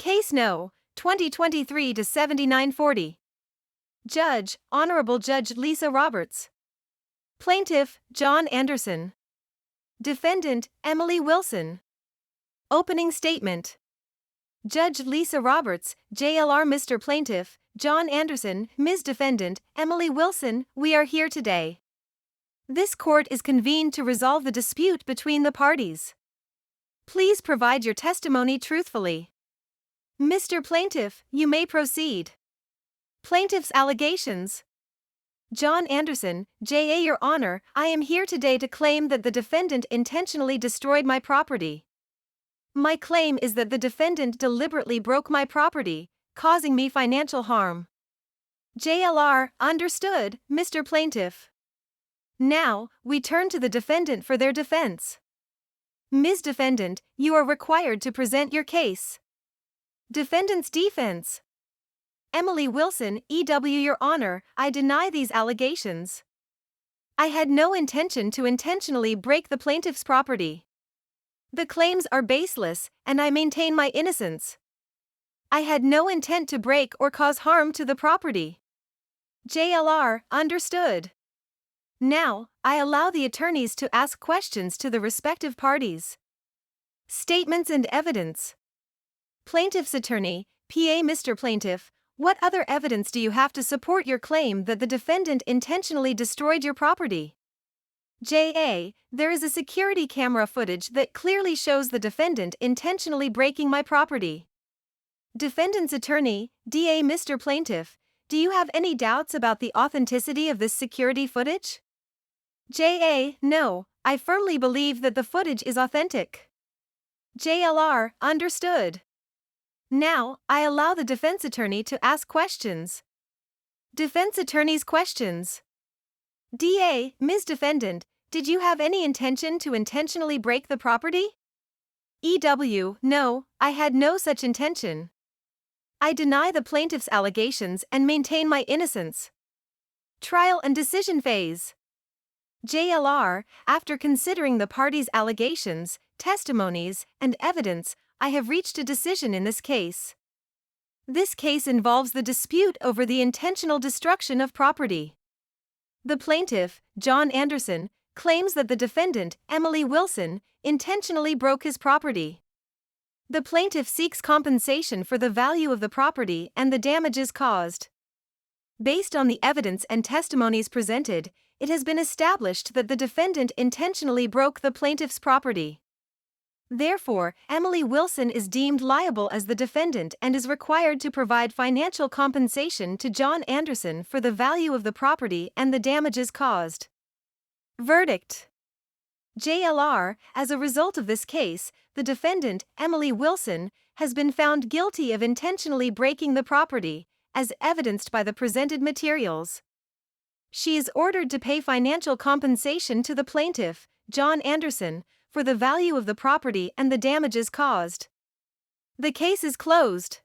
Case No. 2023-7940. Judge, Honorable Judge Lisa Roberts. Plaintiff, John Anderson. Defendant, Emily Wilson. Opening statement. Judge Lisa Roberts, JLR. Mr. Plaintiff, John Anderson, Ms. Defendant, Emily Wilson, we are here today. This court is convened to resolve the dispute between the parties. Please provide your testimony truthfully. Mr. Plaintiff, you may proceed. Plaintiff's allegations. John Anderson, J.A. Your Honor, I am here today to claim that the defendant intentionally destroyed my property. My claim is that the defendant deliberately broke my property, causing me financial harm. JLR, understood, Mr. Plaintiff. Now, we turn to the defendant for their defense. Ms. Defendant, you are required to present your case. Defendant's defense. Emily Wilson, E.W. Your Honor, I deny these allegations. I had no intention to intentionally break the plaintiff's property. The claims are baseless, and I maintain my innocence. I had no intent to break or cause harm to the property. JLR, understood. Now, I allow the attorneys to ask questions to the respective parties. Statements and evidence. Plaintiff's attorney, PA. Mr. Plaintiff, what other evidence do you have to support your claim that the defendant intentionally destroyed your property? JA, there is a security camera footage that clearly shows the defendant intentionally breaking my property. Defendant's attorney, DA. Mr. Plaintiff, do you have any doubts about the authenticity of this security footage? JA, no, I firmly believe that the footage is authentic. JLR, understood. Now, I allow the defense attorney to ask questions. Defense attorney's questions. DA, Ms. Defendant, did you have any intention to intentionally break the property? EW, no, I had no such intention. I deny the plaintiff's allegations and maintain my innocence. Trial and decision phase. JLR, after considering the parties' allegations, testimonies, and evidence, I have reached a decision in this case. This case involves the dispute over the intentional destruction of property. The plaintiff, John Anderson, claims that the defendant, Emily Wilson, intentionally broke his property. The plaintiff seeks compensation for the value of the property and the damages caused. Based on the evidence and testimonies presented, it has been established that the defendant intentionally broke the plaintiff's property. Therefore, Emily Wilson is deemed liable as the defendant and is required to provide financial compensation to John Anderson for the value of the property and the damages caused. Verdict. JLR, as a result of this case, the defendant, Emily Wilson, has been found guilty of intentionally breaking the property, as evidenced by the presented materials. She is ordered to pay financial compensation to the plaintiff, John Anderson, for the value of the property and the damages caused. The case is closed.